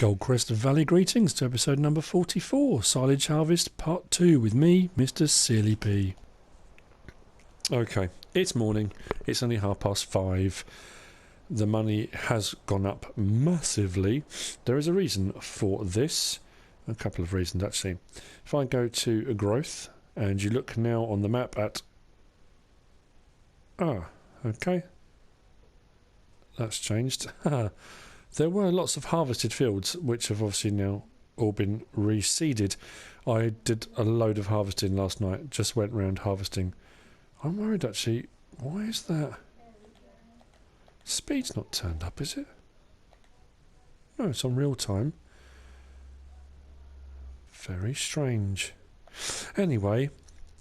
Goldcrest Valley greetings to episode number 44, Silage Harvest Part 2 with me, MrSealyp. Okay, it's morning, it's only 5:30. The money has gone up massively. There is a reason for this, a couple of reasons actually. If I go to growth and you look now on the map at... okay, that's changed. There were lots of harvested fields which have obviously now all been reseeded. I did a load of harvesting last night, just went round harvesting. I'm worried actually, why is that? Speed's not turned up, is it? No, it's on real time. Very strange. Anyway,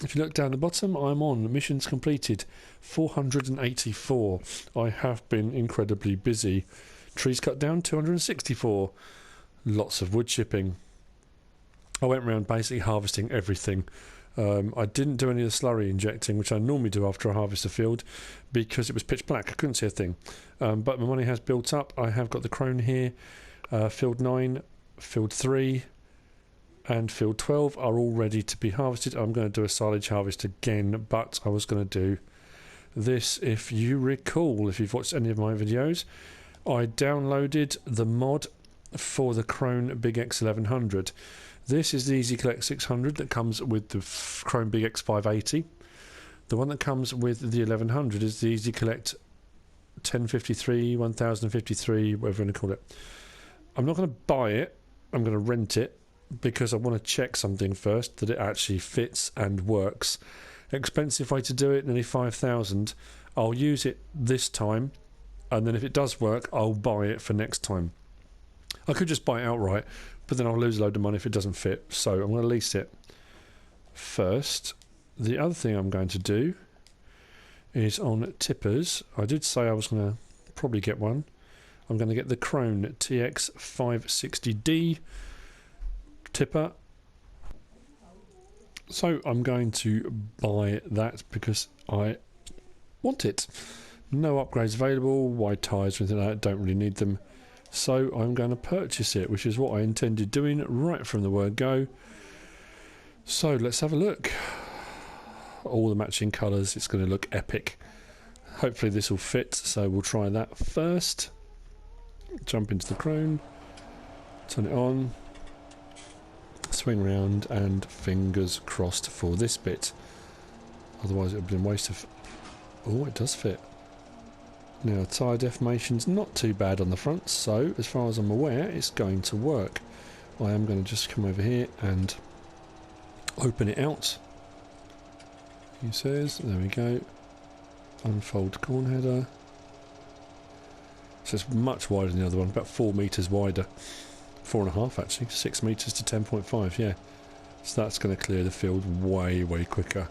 if you look down the bottom, I'm on missions completed 484. I have been incredibly busy. Trees cut down 264. Lots of wood chipping. I went around basically harvesting everything. I didn't do any of the slurry injecting, which I normally do after I harvest a field, because it was pitch black. I couldn't see a thing. But my money has built up. I have got the Krone here. Field 9, Field 3 and Field 12 are all ready to be harvested. I'm going to do a silage harvest again, but I was going to do this, if you recall, if you've watched any of my videos. I downloaded the mod for the Krone Big X 1100. This is the EasyCollect 600 that comes with the Krone Big X 580. The one that comes with the 1100 is the EasyCollect 1053, 1053, whatever you want to call it. I'm not going to buy it, I'm going to rent it, because I want to check something first, that it actually fits and works. Expensive way to do it, nearly 5,000. I'll use it this time, and then if it does work, I'll buy it for next time. I could just buy it outright, but then I'll lose a load of money if it doesn't fit. So I'm going to lease it first. The other thing I'm going to do is on tippers. I did say I was going to probably get one. I'm going to get the Krone TX 560D tipper. So I'm going to buy that because I want it. No upgrades available, wide tyres or anything like that, don't really need them. So I'm going to purchase it, which is what I intended doing right from the word go. So let's have a look. All the matching colours, it's going to look epic. Hopefully this will fit, so we'll try that first. Jump into the Krone, turn it on, swing round, and fingers crossed for this bit. Otherwise it would have been a waste of... Oh, it does fit. Now, tyre deformation's not too bad on the front, so as far as I'm aware, it's going to work. I am going to just come over here and open it out. He says, there we go. Unfold corn header. So it's much wider than the other one, about 4 metres wider. 4.5 actually, 6 metres to 10.5, yeah. So that's going to clear the field way, way quicker.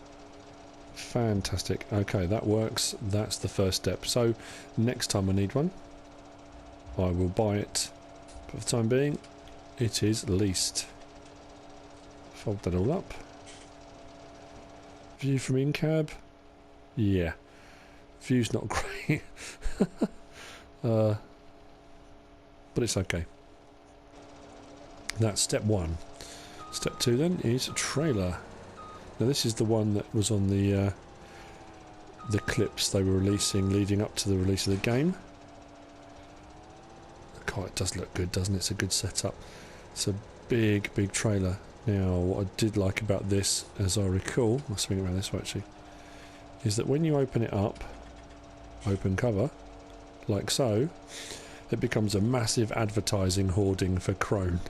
Fantastic. Okay, that works. That's the first step. So next time I need one, I will buy it. But for the time being, it is leased. Fold that all up. View from in-cab. Yeah. View's not great. But it's okay. That's step 1. Step 2 then is trailer. Now this is the one that was on the clips they were releasing leading up to the release of the game. God, it does look good, doesn't it? It's a good setup. It's a big, big trailer. Now, what I did like about this, as I recall, I'll swing it around this way actually, is that when you open it up, open cover, like so, it becomes a massive advertising hoarding for Krone,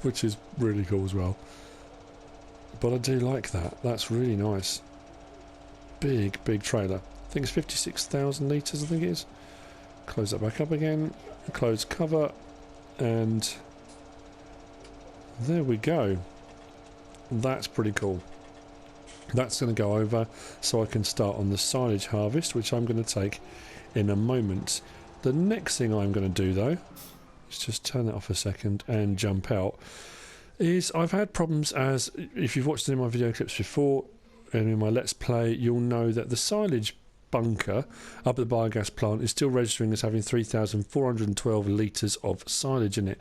which is really cool as well. But I do like that. That's really nice. Big, big trailer. I think it's 56,000 litres, I think it is. Close that back up again. Close cover. And there we go. That's pretty cool. That's going to go over so I can start on the silage harvest, which I'm going to take in a moment. The next thing I'm going to do, though, is just turn that off a second and jump out. Is I've had problems, as if you've watched any of my video clips before and in my Let's Play, you'll know that the silage bunker up at the biogas plant is still registering as having 3,412 litres of silage in it.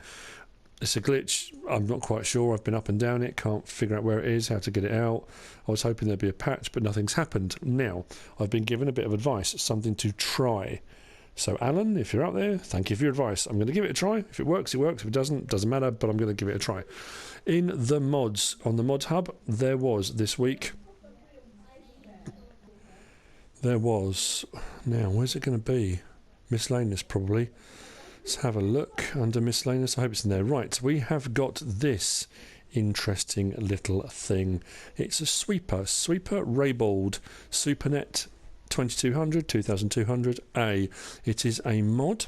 It's a glitch. I'm not quite sure. I've been up and down it, can't figure out where it is, how to get it out. I was hoping there'd be a patch, but nothing's happened. Now, I've been given a bit of advice, something to try. So, Alan, if you're out there, thank you for your advice. I'm going to give it a try. If it works, it works. If it doesn't matter, but I'm going to give it a try. In the mods, on the mods hub, there was this week... Now, where's it going to be? Miscellaneous, probably. Let's have a look under miscellaneous. I hope it's in there. Right, we have got this interesting little thing. It's a sweeper Rabaud Supernet 2200 It is a mod,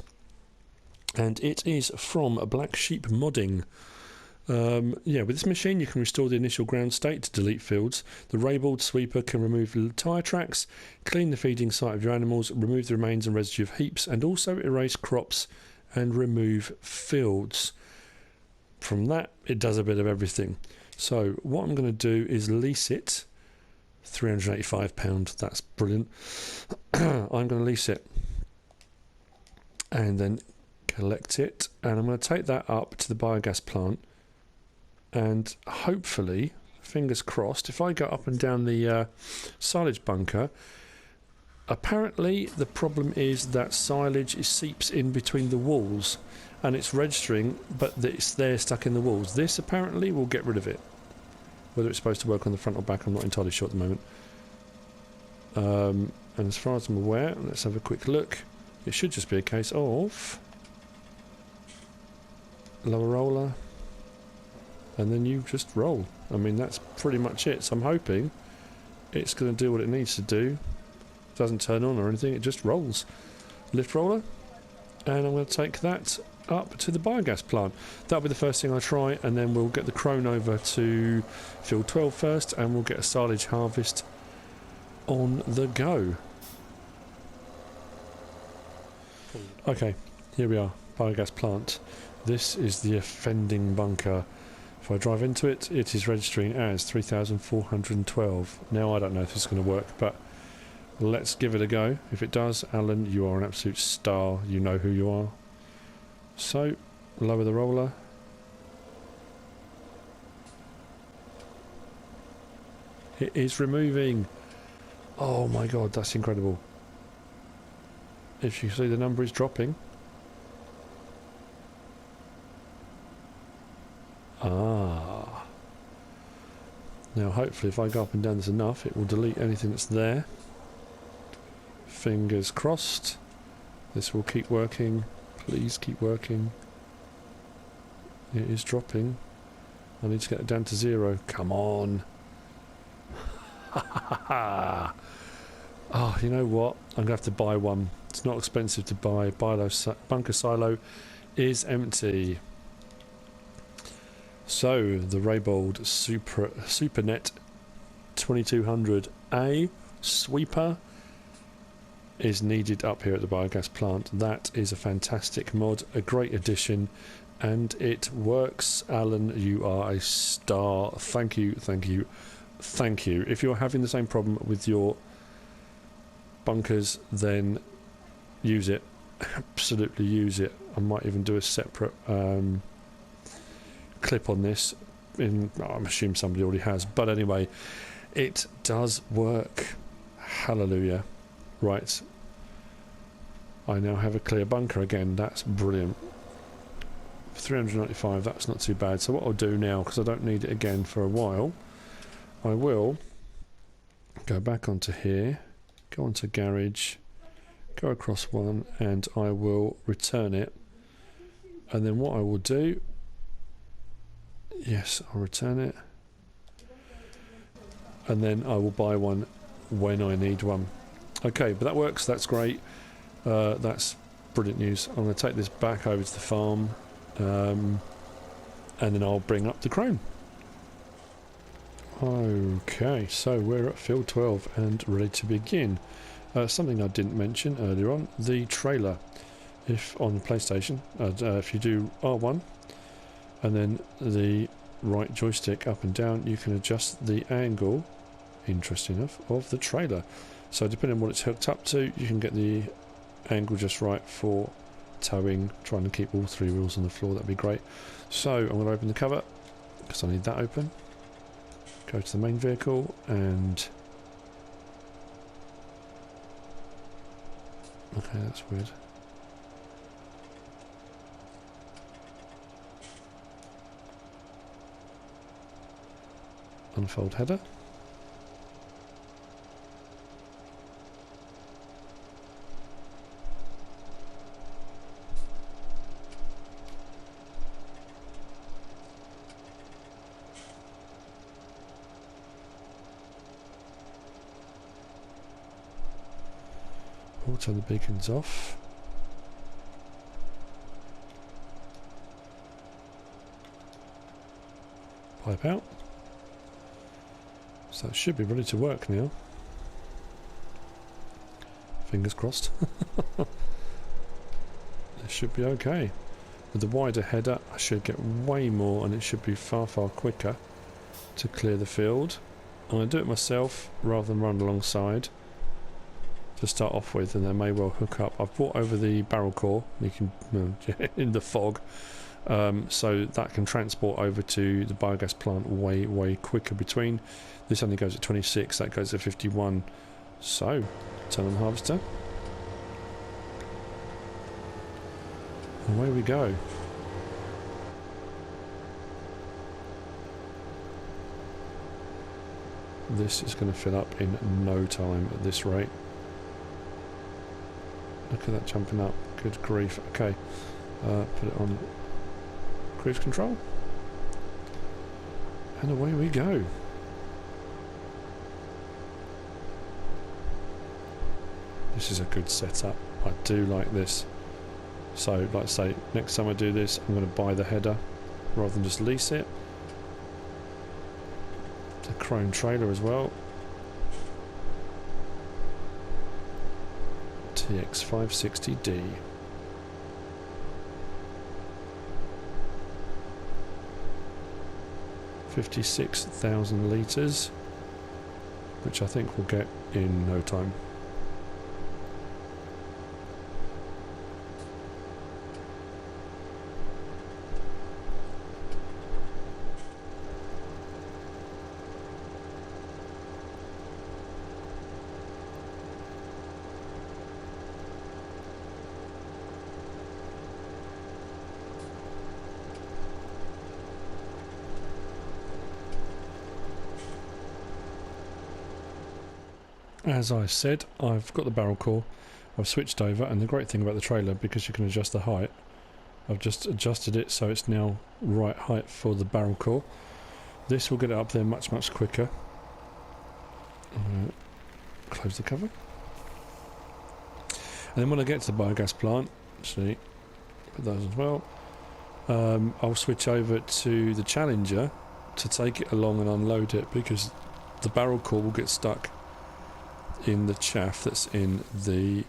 and it is from Black Sheep Modding. With this machine you can restore the initial ground state to delete fields. The Rabaud sweeper can remove tyre tracks, clean the feeding site of your animals, remove the remains and residue of heaps, and also erase crops and remove fields. From that, it does a bit of everything. So what I'm going to do is lease it. £385, that's brilliant. I'm going to lease it and then collect it, and I'm going to take that up to the biogas plant, and hopefully, fingers crossed, if I go up and down the silage bunker, apparently the problem is that silage seeps in between the walls and it's registering, but it's there stuck in the walls. This apparently will get rid of it. Whether it's supposed to work on the front or back, I'm not entirely sure at the moment. And as far as I'm aware, let's have a quick look. It should just be a case of lower roller, and then you just roll. I mean, that's pretty much it. So I'm hoping it's going to do what it needs to do. It doesn't turn on or anything, it just rolls. Lift roller, and I'm going to take that up to the biogas plant. That'll be the first thing I try, and then we'll get the Krone over to field 12 first, and we'll get a Silage Harvest on the go. Okay, here we are, biogas plant. This is the offending bunker. If I drive into it, it is registering as 3,412. Now I don't know if this is going to work, but let's give it a go. If it does, Alan, you are an absolute star. You know who you are. So, lower the roller. It is removing. Oh my god, that's incredible. If you see, the number is dropping. Ah. Now hopefully if I go up and down this enough, it will delete anything that's there. Fingers crossed. This will keep working. Please keep working. It is dropping. I need to get it down to 0. Come on. Oh, you know what? I'm going to have to buy one. It's not expensive to buy. Bunker silo is empty. So, the Rabaud Supernet 2200 sweeper is needed up here at the biogas plant. That is a fantastic mod, a great addition, and it works. Alan, you are a star. Thank you, thank you, thank you. If you're having the same problem with your bunkers, then use it. Absolutely use it. I might even do a separate clip on this. I'm assuming somebody already has, but anyway, it does work. Hallelujah. Right, I now have a clear bunker again. That's brilliant. 395, that's not too bad. So what I'll do now, because I don't need it again for a while, I will go back onto here, go onto garage, go across one, and I will return it. And then what I will do, yes, I'll return it, and then I will buy one when I need one. Okay, but that works, that's great. That's brilliant news. I'm going to take this back over to the farm, and then I'll bring up the Krone. Okay, so we're at field 12 and ready to begin. Something I didn't mention earlier on, the trailer. If on the PlayStation, if you do R1 and then the right joystick up and down, you can adjust the angle, interesting enough, of the trailer. So depending on what it's hooked up to, you can get the angle just right for towing, trying to keep all three wheels on the floor. That'd be great. So I'm going to open the cover because I need that open. Go to the main vehicle and okay, that's weird. Unfold header. Turn the beacons off. Pipe out. So it should be ready to work now. Fingers crossed. It should be okay. With the wider header I should get way more and it should be far quicker to clear the field. I'm going to do it myself rather than run alongside to start off with, and they may well hook up. I've brought over the barrel core, you can in the fog, so that can transport over to the biogas plant way quicker. Between this only goes at 26, that goes at 51. So turn on the harvester, away we go. This is going to fill up in no time at this rate. Look at that jumping up. Good grief. Okay. Put it on cruise control. And away we go. This is a good setup. I do like this. So, like I say, next time I do this, I'm going to buy the header rather than just lease it. The Krone trailer as well. TX 560D. $56,000 litres, which I think we'll get in no time. As I said, I've got the barrel core, I've switched over, and the great thing about the trailer, because you can adjust the height, I've just adjusted it so it's now right height for the barrel core. This will get it up there much quicker. Close the cover. And then when I get to the biogas plant, see, put those as well, I'll switch over to the Challenger to take it along and unload it, because the barrel core will get stuck in the chaff that's in the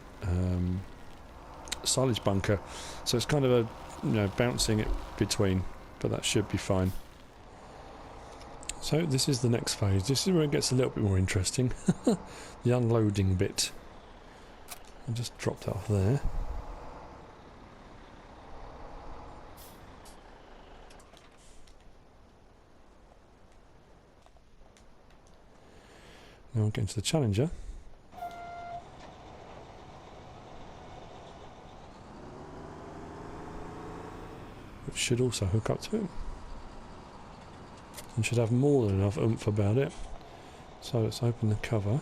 silage bunker, so it's kind of a bouncing it between, but that should be fine. So this is the next phase. This is where it gets a little bit more interesting. The unloading bit. I'll just drop that off there. Now we'll get into the Challenger. Which should also hook up to it. And should have more than enough oomph about it. So let's open the cover.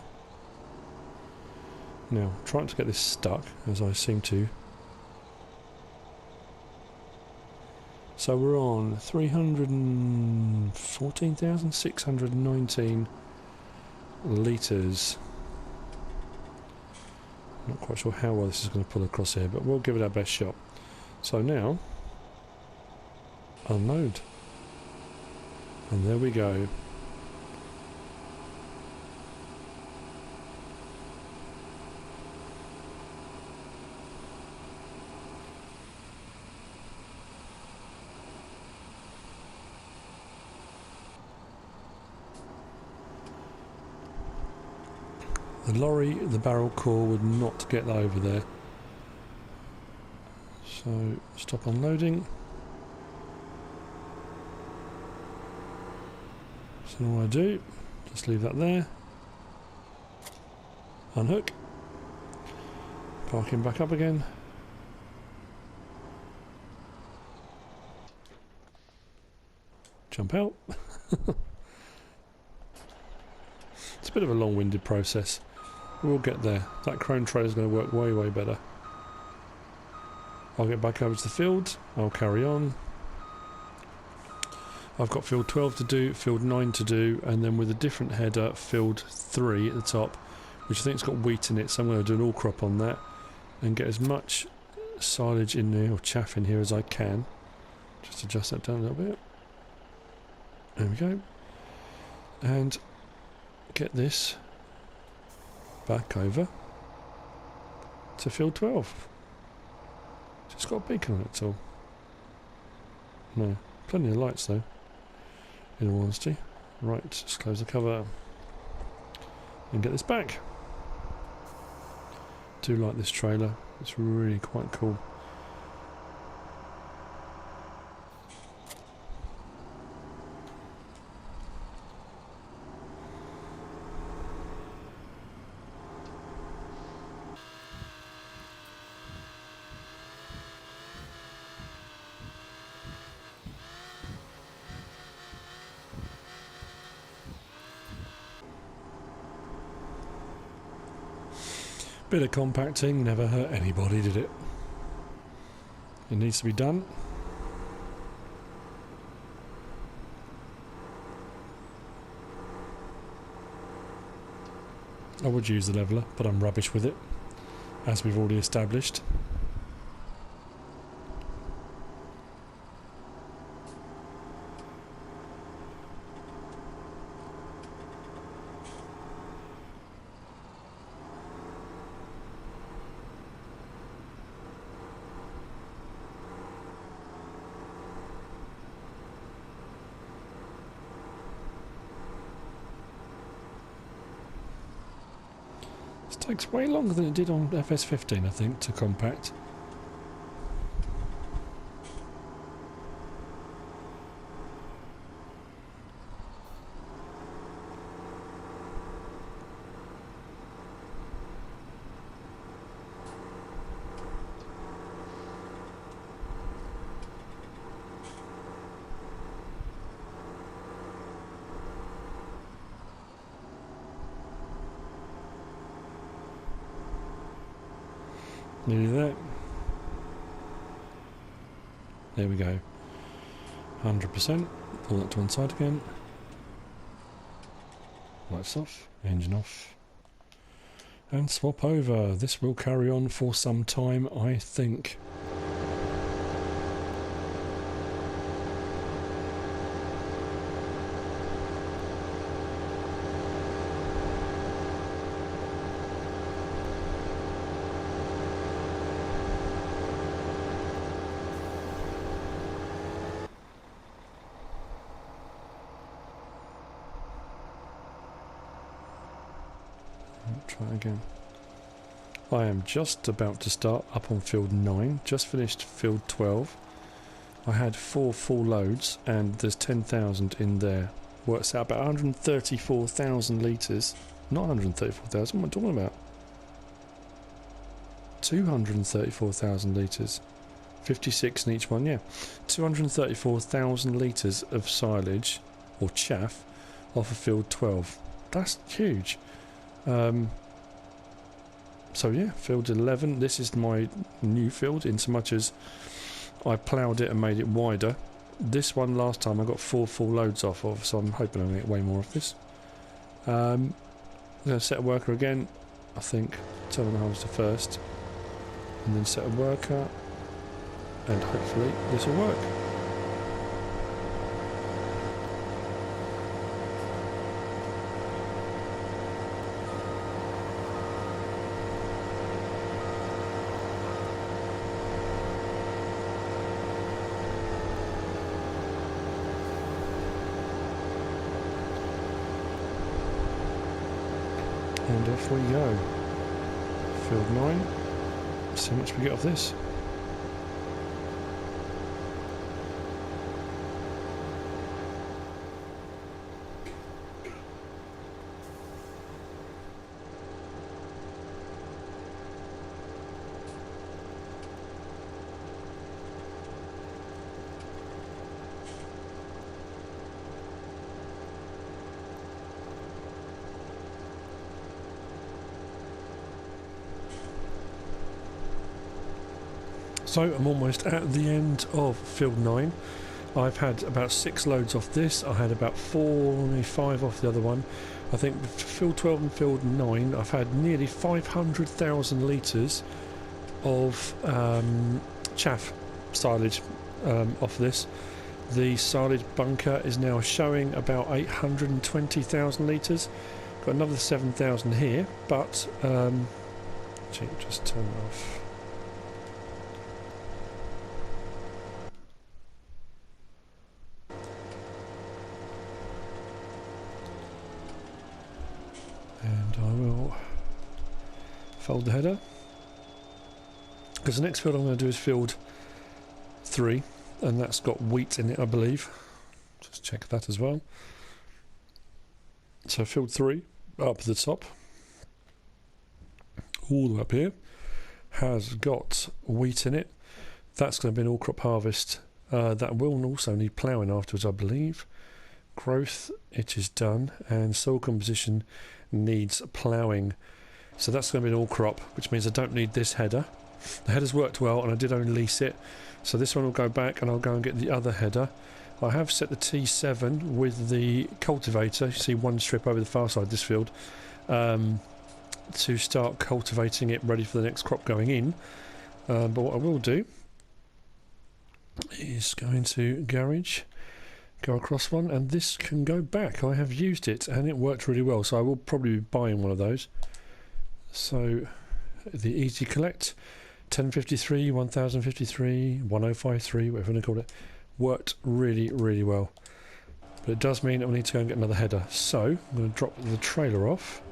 Now, trying to get this stuck, as I seem to. So we're on 314,619 litres. Not quite sure how well this is going to pull across here, but we'll give it our best shot. So now, unload. And there we go. The lorry, the barrel core would not get over there. So stop unloading. So what I do, just leave that there. Unhook. Park him back up again. Jump out. It's a bit of a long-winded process. We'll get there. That Krone trailer is going to work way, way better. I'll get back over to the field. I'll carry on. I've got field 12 to do, field 9 to do, and then with a different header, field 3 at the top, which I think has got wheat in it, so I'm going to do an all crop on that and get as much silage in there, or chaff in here, as I can. Just adjust that down a little bit. There we go. And get this back over to field 12. Just got a beacon on it at all. No. Plenty of lights though, in all honesty. Right, let's close the cover and get this back. Do like this trailer, it's really quite cool. Bit of compacting never hurt anybody, did it? It needs to be done. I would use the leveller, but I'm rubbish with it, as we've already established. Takes way longer than it did on FS15, I think, to compact. Nearly there. There we go. 100%. Pull that to one side again. Lights off. Engine off. And swap over. This will carry on for some time, I think. Try it again. I am just about to start up on field 9, just finished field 12. I had 4 full loads and there's 10,000 in there. Works out about 134,000 litres. Not 134,000, what am I talking about? 234,000 litres. 56 in each one, yeah. 234,000 litres of silage, or chaff, off of field 12. That's huge. So yeah, field 11, this is my new field, in so much as I ploughed it and made it wider. This one last time I got 4 full loads off of, so I'm hoping I'll get way more of this. I'm going to set a worker again, I think, turn on the harvester first, and then set a worker, and hopefully this will work. And off we go. Field 9. See how much we get off this. So I'm almost at the end of field 9. I've had about 6 loads off this. I had about 4, maybe 5 off the other one. I think field 12 and field 9 I've had nearly 500,000 litres of chaff silage off this. The silage bunker is now showing about 820,000 litres. Got another 7,000 here, but just turn it off. And I will fold the header, because the next field I'm going to do is field 3, and that's got wheat in it, I believe. Just check that as well. So field 3 up the top, all the way up here, has got wheat in it. That's going to be an all crop harvest. That will also need ploughing afterwards, I believe. Growth, it is done, and soil composition needs ploughing. So that's going to be an all crop, which means I don't need this header. The header's worked well, and I did only lease it, so this one will go back and I'll go and get the other header. I have set the T7 with the cultivator. You see one strip over the far side of this field, to start cultivating it ready for the next crop going in. But what I will do is go into garage, go across one, and this can go back. I have used it and it worked really well, so I will probably be buying one of those. So the EasyCollect 1053, 1053, 1053, whatever you want to call it, worked really well. But it does mean that we need to go and get another header, so I'm going to drop the trailer off.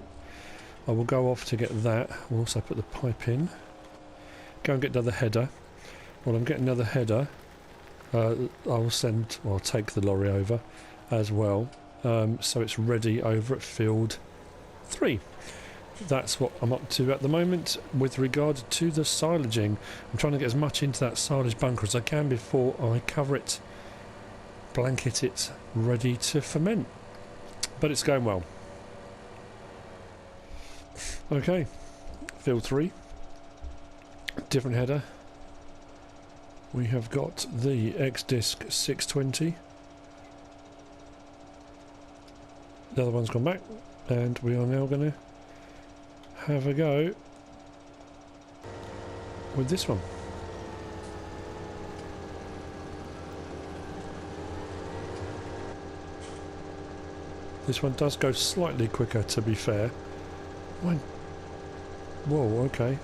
I will go off to get that. We'll also put the pipe in, go and get another header. While I'm getting another header, I'll take the lorry over as well, so it's ready over at field 3. That's what I'm up to at the moment with regard to the silaging. I'm trying to get as much into that silage bunker as I can before I cover it, blanket it, ready to ferment. But it's going well. Okay, field 3, different header. We have got the X-Disc 620. The other one's gone back, and we are now going to have a go with this one. This one does go slightly quicker, to be fair. Whoa, okay.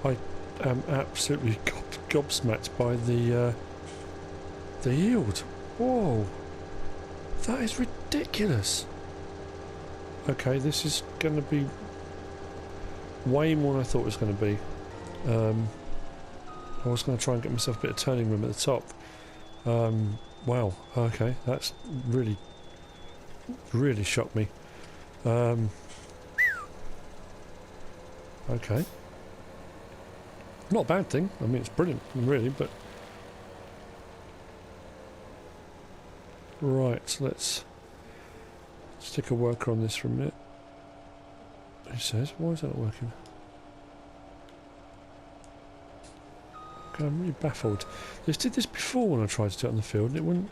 I am absolutely gobsmacked by the yield. Whoa, that is ridiculous. Okay, this is going to be way more than I thought it was going to be. I was going to try and get myself a bit of turning room at the top. Wow, okay, that's really shocked me. Okay. Not a bad thing. I mean, it's brilliant, really, but... Right, so let's stick a worker on this for a minute. He says, why is that not working? Okay, I'm really baffled. They did this before when I tried to do it on the field, and it wouldn't...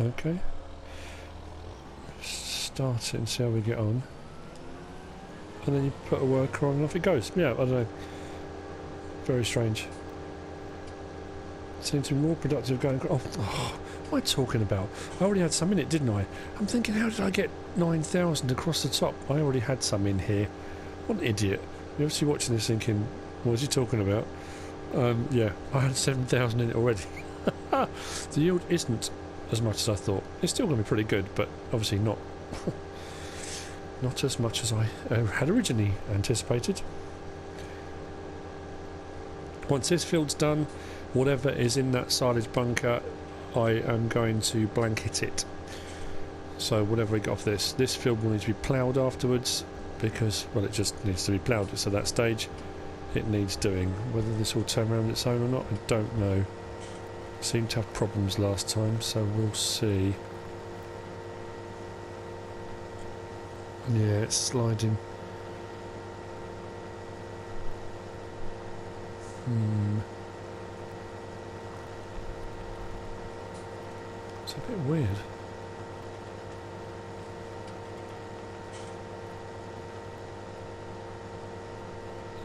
Okay. Start it and see how we get on. And then you put a worker on and off it goes. Yeah, I don't know. Very strange. Seems to be more productive going... Oh, what am I talking about? I already had some in it, didn't I? I'm thinking, how did I get 9,000 across the top? I already had some in here. What an idiot. You're obviously watching this thinking, what is he talking about? Yeah, I had 7,000 in it already. The yield isn't as much as I thought. It's still going to be pretty good, but obviously not not as much as I had originally anticipated. Once this field's done, whatever is in that silage bunker, I am going to blanket it. So whatever we got off this field will need to be ploughed afterwards, because, well, it just needs to be ploughed. It's at that stage, it needs doing. Whether this will turn around on its own or not, I don't know. Seemed to have problems last time, so we'll see. Yeah, it's sliding. It's a bit weird.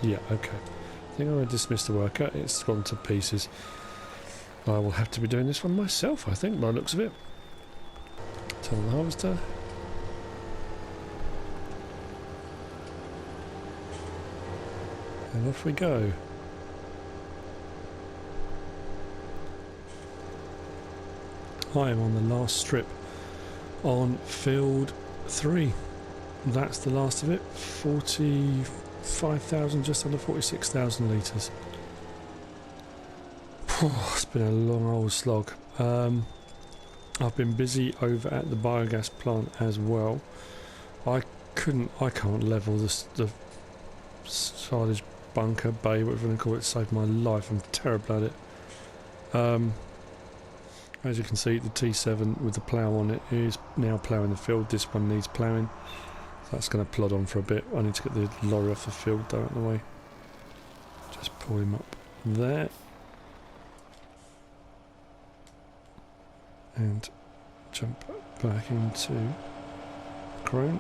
Yeah, okay. I think I'm going to dismiss the worker. It's gone to pieces. I will have to be doing this one myself, I think, by the looks of it. Turn on the harvester. And off we go. I am on the last strip on field 3. That's the last of it. 45,000, just under 46,000 litres. It's been a long old slog. I've been busy over at the biogas plant as well. I can't level the silage bunker bay, whatever you want to call it, to save my life. I'm terrible at it. As you can see, the T7 with the plough on it is now ploughing the field. This one needs ploughing. So that's going to plod on for a bit. I need to get the lorry off the field though out of the way. Just pull him up there. And jump back into Krone.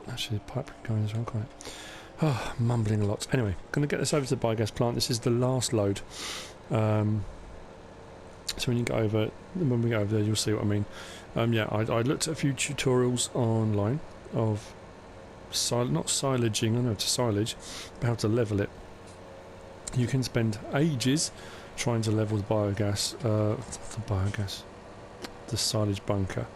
Actually, the pipe going as well, can't it? Oh, mumbling a lot. Anyway, going to get this over to the biogas plant. This is the last load. So when you go over, when we go over there, you'll see what I mean. Yeah, I looked at a few tutorials online of not silaging, I know it's silage, but how to level it. You can spend ages trying to level the silage bunker.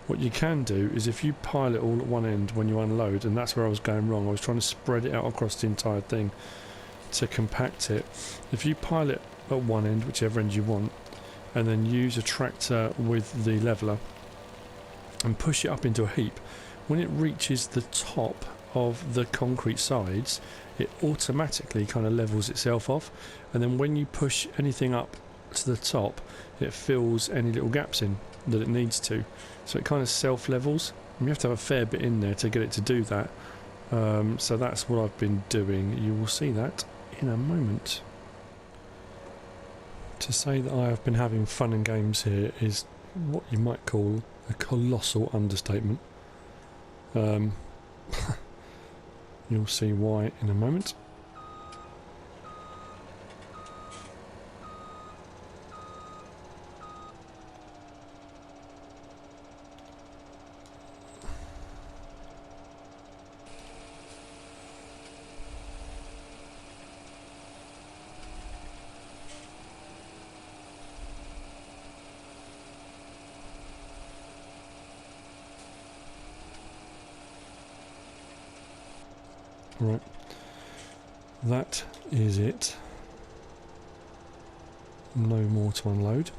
What you can do is, if you pile it all at one end when you unload, and that's where I was going wrong, I was trying to spread it out across the entire thing to compact it. If you pile it at one end, whichever end you want, and then use a tractor with the leveller and push it up into a heap, when it reaches the top of the concrete sides, it automatically kind of levels itself off, and then when you push anything up to the top, it fills any little gaps in that it needs to. So it kind of self-levels, and you have to have a fair bit in there to get it to do that. So that's what I've been doing. You will see that in a moment. To say that I have been having fun and games here is what you might call a colossal understatement. You'll see why in a moment. Right, that is it. No more to unload.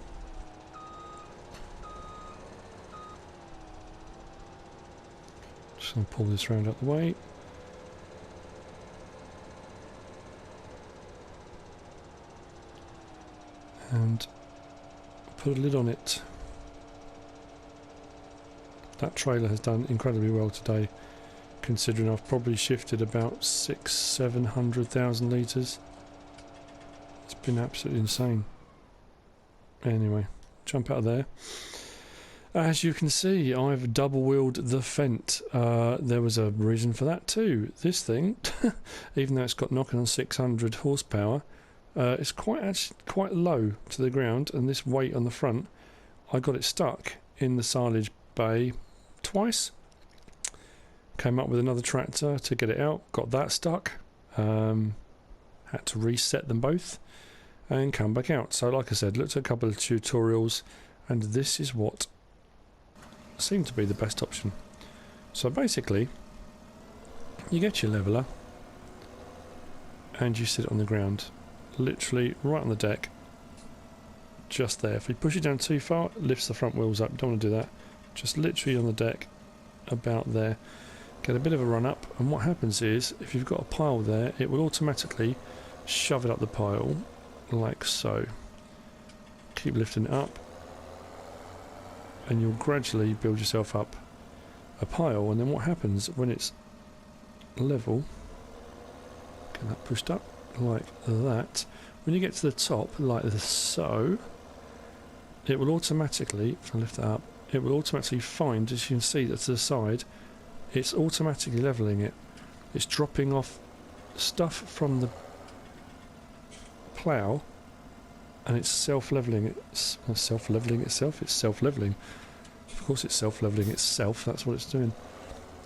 Just going to pull this round out the way. And put a lid on it. That trailer has done incredibly well today, considering I've probably shifted about 600,000-700,000 litres. It's been absolutely insane. Anyway, jump out of there. As you can see, I've double-wheeled the Fendt. There was a reason for that too. This thing, even though it's got knocking on 600 horsepower, it's quite low to the ground, and this weight on the front, I got it stuck in the silage bay twice. Came up with another tractor to get it out, got that stuck, had to reset them both and come back out. So like I said, looked at a couple of tutorials, and this is what seemed to be the best option. So basically, you get your leveller and you sit it on the ground, literally right on the deck, just there. If you push it down too far, it lifts the front wheels up. You don't want to do that. Just literally on the deck, about there. Get a bit of a run up, and what happens is, if you've got a pile there, it will automatically shove it up the pile, like so. Keep lifting it up, and you'll gradually build yourself up a pile, and then what happens when it's level, get that pushed up like that, when you get to the top like so, it will automatically, if I lift that up, it will automatically find, as you can see, that to the side, it's automatically levelling it. It's dropping off stuff from the plough, and it's self-levelling it. Self-levelling itself? It's self-levelling. Of course it's self-levelling itself, that's what it's doing.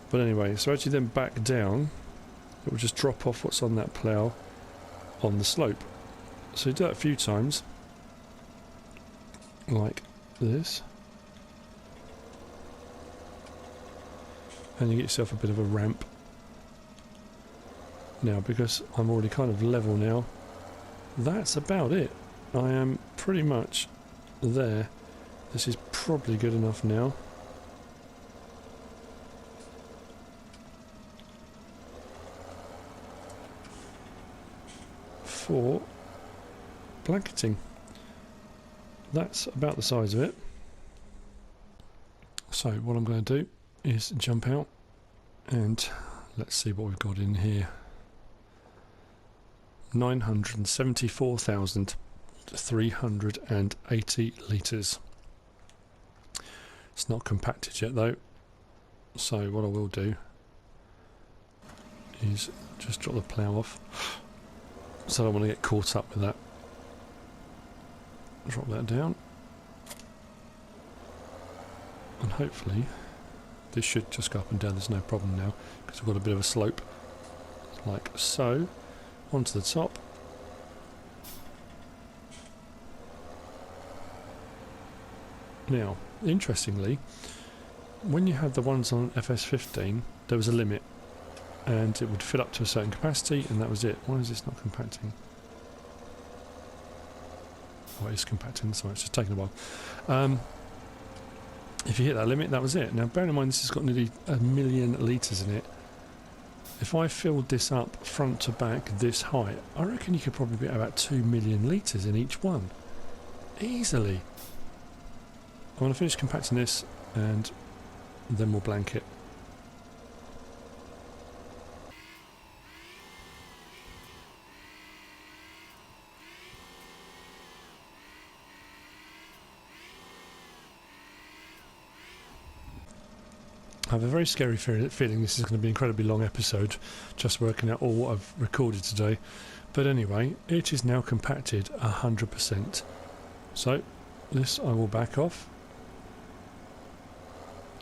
But anyway, so as you then back down, it will just drop off what's on that plough on the slope. So you do that a few times, like this. And you get yourself a bit of a ramp. Now, because I'm already kind of level now, that's about it. I am pretty much there. This is probably good enough now. For blanketing. That's about the size of it. So what I'm going to do is jump out and let's see what we've got in here. 974,380 litres. It's not compacted yet though, so what I will do is just drop the plough off, so I don't want to get caught up with that. Drop that down, and hopefully this should just go up and down. There's no problem now because we've got a bit of a slope, like so, onto the top. Now, interestingly, when you had the ones on FS15, there was a limit, and it would fill up to a certain capacity, and that was it. Why is this not compacting? Oh, it's compacting, sorry, it's just taking a while. If you hit that limit, that was it. Now, bear in mind, this has got nearly 1 million litres in it. If I filled this up front to back this height, I reckon you could probably get about 2 million litres in each one. Easily. I'm going to finish compacting this, and then we'll blanket. I have a very scary feeling this is going to be an incredibly long episode, just working out all what I've recorded today. But anyway, it is now compacted 100%. So, this I will back off.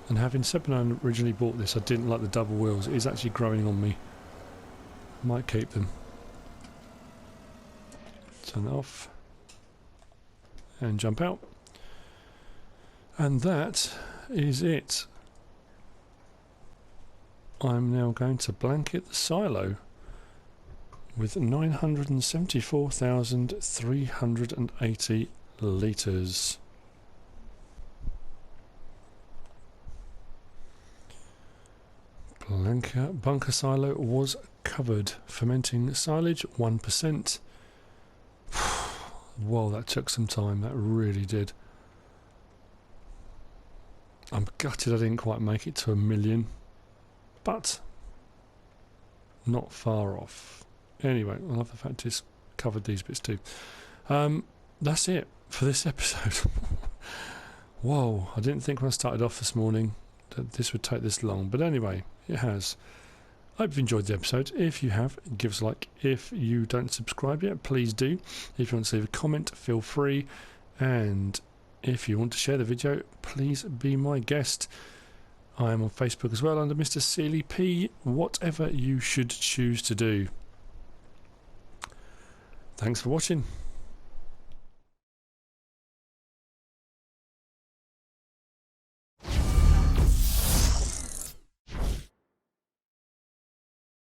And having said when I originally bought this, I didn't like the double wheels. It is actually growing on me. Might keep them. Turn that off. And jump out. And that is it. I'm now going to blanket the silo with 974,380 litres. Bunker silo was covered. Fermenting silage 1%. Whoa, that took some time, that really did. I'm gutted I didn't quite make it to 1 million. But not far off. Anyway, I love the fact it's covered these bits too. That's it for this episode. Whoa, I didn't think when I started off this morning that this would take this long. But anyway, it has. I hope you've enjoyed the episode. If you have, give us a like. If you don't subscribe yet, please do. If you want to leave a comment, feel free. And if you want to share the video, please be my guest. I am on Facebook as well under MrSealyp, whatever you should choose to do. Thanks for watching.